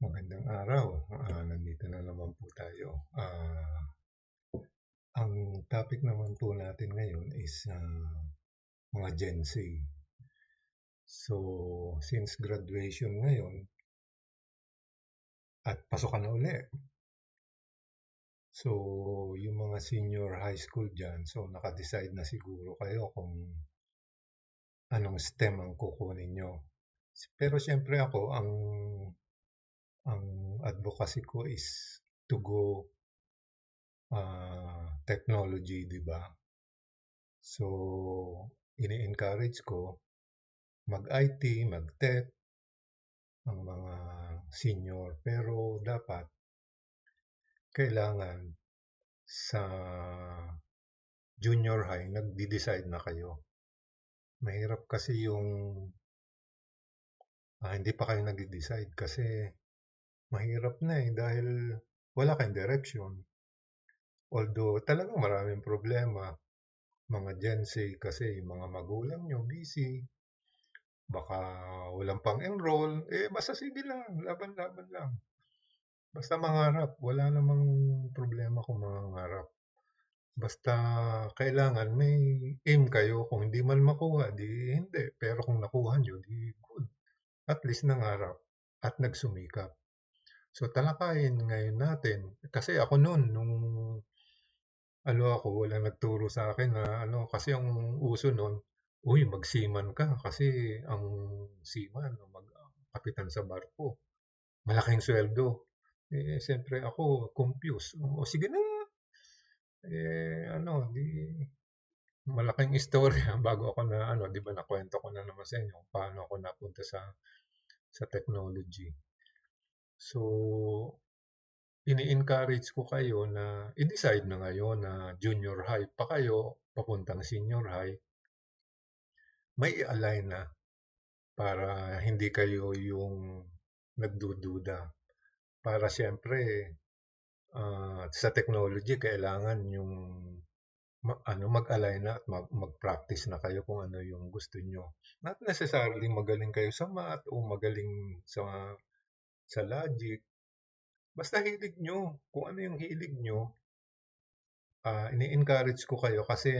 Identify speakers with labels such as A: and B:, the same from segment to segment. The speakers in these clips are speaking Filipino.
A: Magandang araw. Nandito na naman po tayo. Ang topic naman po natin ngayon is mga Gen Z. So, since graduation ngayon at pasok na uli. So, yung mga senior high school dyan, so naka-decide na siguro kayo kung anong STEM ang kukunin nyo. Pero siyempre ako, ang advocacy ko is to go technology, di ba? So, ini-encourage ko mag-IT, mag-tech, ang mga senior. Pero dapat, kailangan sa junior high, nagde-decide na kayo. Mahirap kasi yung hindi pa kayo nagde-decide kasi mahirap na dahil wala kayong direction. Although talagang maraming problema, mga Gen Z kasi yung mga magulang nyo busy, baka walang pang-enroll, basta sige lang, laban-laban lang. Basta mangarap, wala namang problema kung mangarap. Basta kailangan may aim kayo, kung hindi man makuha, di hindi. Pero kung nakuha nyo, di good. At least nangarap at nagsumikap. So talakayin ngayon natin, kasi ako noon, nung ako, walang nagturo sa akin na kasi ang uso noon, uy, magsiman ka kasi ang seaman, mag-kapitan sa barko, malaking sweldo. Siyempre ako, confused. O sige na, di malaking istorya bago ako na, di ba nakwento ko na naman sa inyo paano ako napunta sa technology. So, ini-encourage ko kayo na i-decide na ngayon na junior high pa kayo, papuntang senior high, may i-align na para hindi kayo yung nagdududa. Para siyempre, sa technology, kailangan yung mag-align na at mag-practice na kayo kung ano yung gusto nyo. Not necessarily magaling kayo sa math o magaling sa logic. Basta hilig nyo. Kung ano yung hilig nyo, ini-encourage ko kayo kasi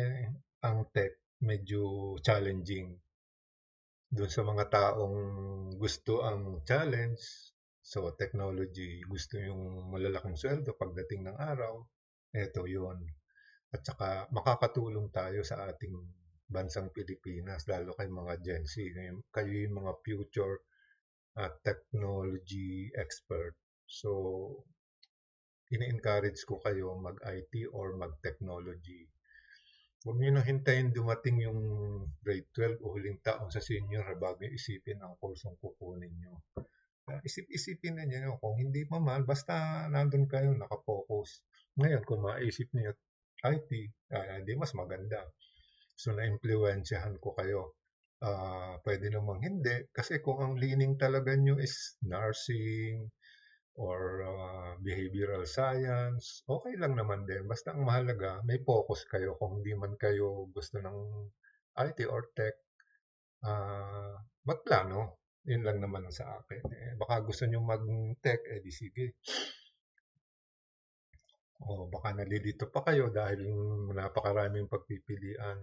A: ang tech medyo challenging. Doon sa mga taong gusto ang challenge, so technology, gusto yung malalaking sweldo pagdating ng araw, eto yon. At saka makakatulong tayo sa ating bansang Pilipinas, lalo kay mga Gen Z. Kayo yung mga future technology expert. So, ini-encourage ko kayo mag-IT or mag-technology. Huwag nyo nang hintayin dumating yung grade 12 o huling taon sa senior bago isipin ang kursong kukunin nyo. Isip-isipin na nyo. Kung hindi pa man, basta nandun kayo, nakapokus. Ngayon, kung maisip niyo IT, di mas maganda. So, na-impluensyahan ko kayo. Pwede namang hindi. Kasi kung ang leaning talaga nyo is nursing or behavioral science, okay lang naman din. Basta ang mahalaga, may focus kayo. Kung hindi man kayo gusto ng IT or tech, magplano. Yun lang naman sa akin. Baka gusto nyo mag-tech, di sige. O baka nalilito pa kayo dahil napakaraming pagpipilian.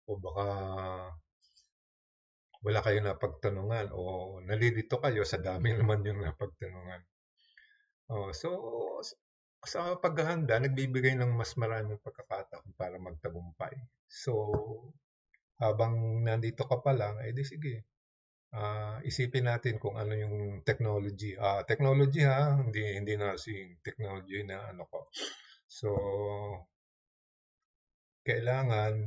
A: O baka wala kayo napagtanungan o nalilito kayo sa dami naman yung napagtanungan. So, sa paghahanda, nagbibigay ng mas maraming pagkakataon para magtagumpay. So, habang nandito ka pa lang, di sige, isipin natin kung ano yung technology. Technology hindi na technology na ko. So, kailangan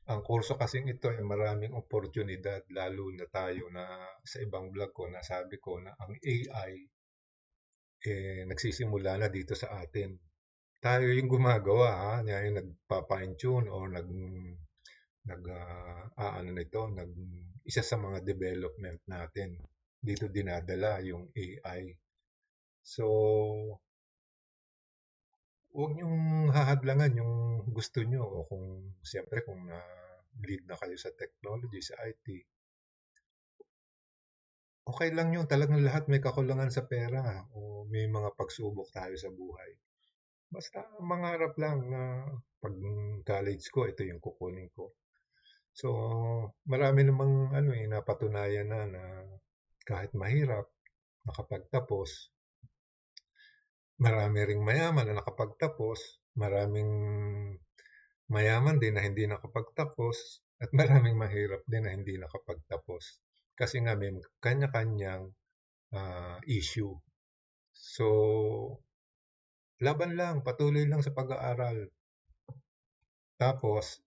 A: ang kurso kasing ito ay maraming oportunidad, lalo na tayo na sa ibang vlog ko nasabi ko na ang AI nagsisimula na dito sa atin. Tayo yung gumagawa, yung nagpa-fine tune or isa sa mga development natin. Dito dinadala yung AI. So, huwag niyong hahadlangan yung gusto niyo o kung siyempre kung lead na kayo sa technology, sa IT, okay lang yun, talagang lahat may kakulangan sa pera o may mga pagsubok tayo sa buhay. Basta mangarap lang na 'pag college ko ito yung kukunin ko. So, marami namang ano, napatunayan na kahit mahirap nakapagtapos. Marami ring mayaman na nakapagtapos, maraming mayaman din na hindi nakapagtapos, at maraming mahirap din na hindi nakapagtapos. Kasi nga may kanya-kanyang issue. So, laban lang, patuloy lang sa pag-aaral. Tapos,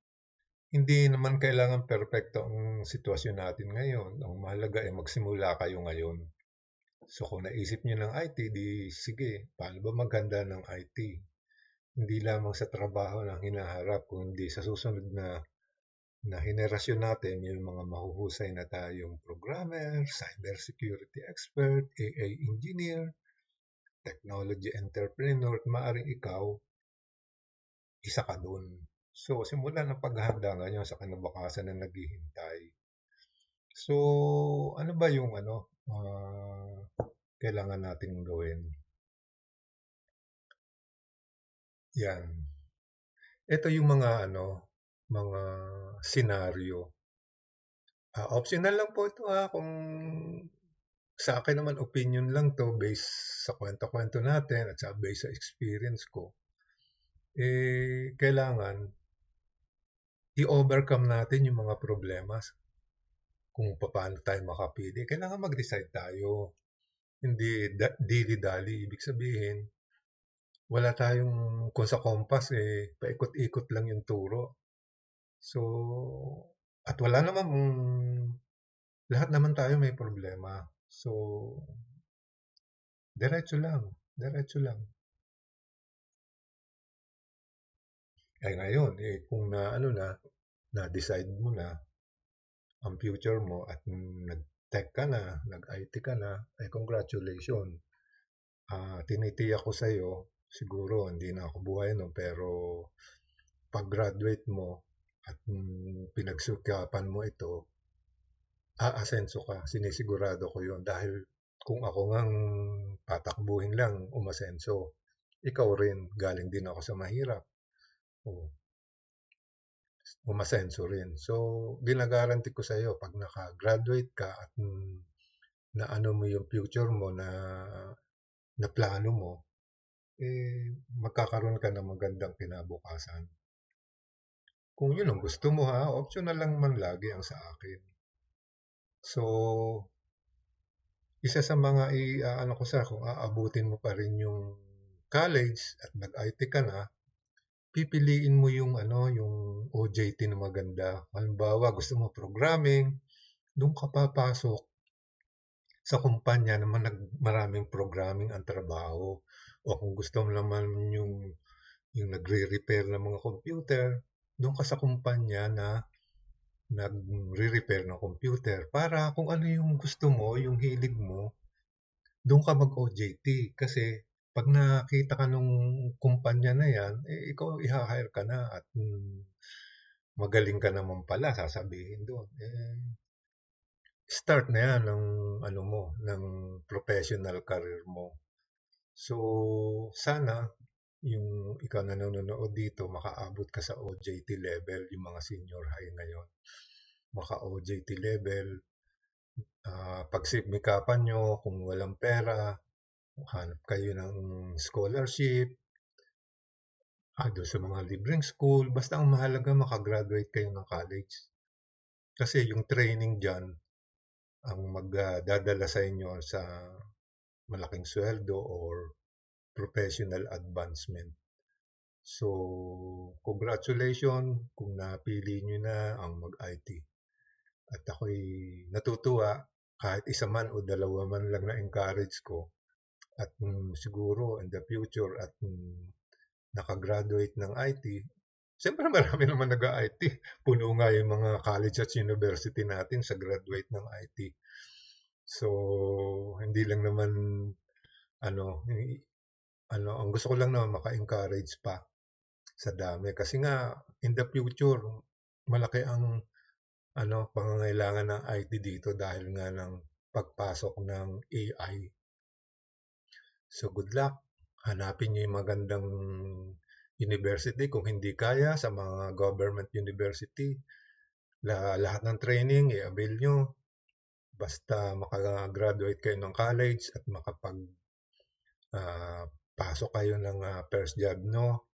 A: hindi naman kailangan perpekto ang sitwasyon natin ngayon. Ang mahalaga ay magsimula kayo ngayon. So, kung naisip niyo ng IT, di sige, paano ba maganda ng IT? Hindi lamang sa trabaho lang hinaharap, kundi sa susunod na henerasyon natin, yung mga mahuhusay na tayong programmer, cybersecurity expert, AI engineer, technology entrepreneur, at maaaring ikaw, isa ka dun. So, simulan ang paghahanda ngayon sa kinabukasan na naghihintay. So, ano ba yung kailangan nating gawin? Yan. Ito yung mga senaryo. Optional lang po ito kung sa akin naman opinion lang to based sa kwento-kwento natin at sa based sa experience ko. Kailangan i-overcome natin yung mga problema kung paano tayo makapili. Kailangan mag-decide tayo. Hindi dili-dali. Ibig sabihin, wala tayong, kung sa compass, paikot-ikot lang yung turo. So, at wala naman, lahat naman tayo may problema. So, diretso lang. Diretso lang. Ay ngayon, kung na-decide mo na ang future mo at nag-tech ka na, nag-IT ka na, ay congratulations. Tinitiyak ko sa iyo, siguro hindi na ako buhay no, pero pag-graduate mo at pinagsikapan mo ito, aasenso ka, sinisigurado ko yun. Dahil kung ako ngang tatakbuhin lang, umasenso, ikaw rin, galing din ako sa mahirap. O, umasenso rin. So, ginagaranti ko sa iyo, pag naka-graduate ka at naano mo yung future mo na plano mo, magkakaroon ka ng magandang kinabukasan. Kung yun ang gusto mo optional lang man lagi ang sa akin. So, isa sa mga ano ko sa kung aabutin mo pa rin yung college at nag-IT ka na, pipiliin mo yung yung OJT na maganda. Halimbawa, gusto mo programming, doon ka papasok sa kumpanya naman maraming programming ang trabaho. O kung gusto mo naman yung nagre-repair ng mga computer, doon ka sa kumpanya na nagre-repair ng computer para kung ano yung gusto mo, yung hilig mo, doon ka mag-OJT. Kasi pag nakita ka nung kumpanya na yan, ikaw i-hire ka na at magaling ka naman pala, sasabihin doon. Start na yan ng ng professional career mo. So, sana yung ikaw na nanonood dito, makaabot ka sa OJT level, yung mga senior high ngayon. Maka-OJT level, pagsipmikapan nyo, kung walang pera, hanap kayo ng scholarship, doon sa mga libreng school, basta ang mahalaga makagraduate kayo ng college. Kasi yung training dyan, ang magdadala sa inyo sa malaking sweldo or professional advancement. So, congratulations kung napili nyo na ang mag-IT. At ako'y natutuwa kahit isa man o dalawa man lang na encourage ko at siguro in the future at nakagraduate ng IT, siyempre marami naman nag-IT. Puno nga yung mga college at university natin sa graduate ng IT. So, hindi lang naman ang gusto ko lang naman maka-encourage pa sa dami. Kasi nga, in the future, malaki ang pangangailangan ng IT dito dahil nga ng pagpasok ng AI. So good luck. Hanapin niyo yung magandang university kung hindi kaya sa mga government university. Lahat ng training i-avail nyo. Basta makagraduate kayo ng college at pasok kayo ng first job no.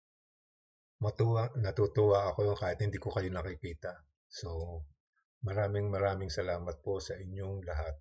A: Natutuwa ako kahit hindi ko kayo nakikita. So maraming salamat po sa inyong lahat.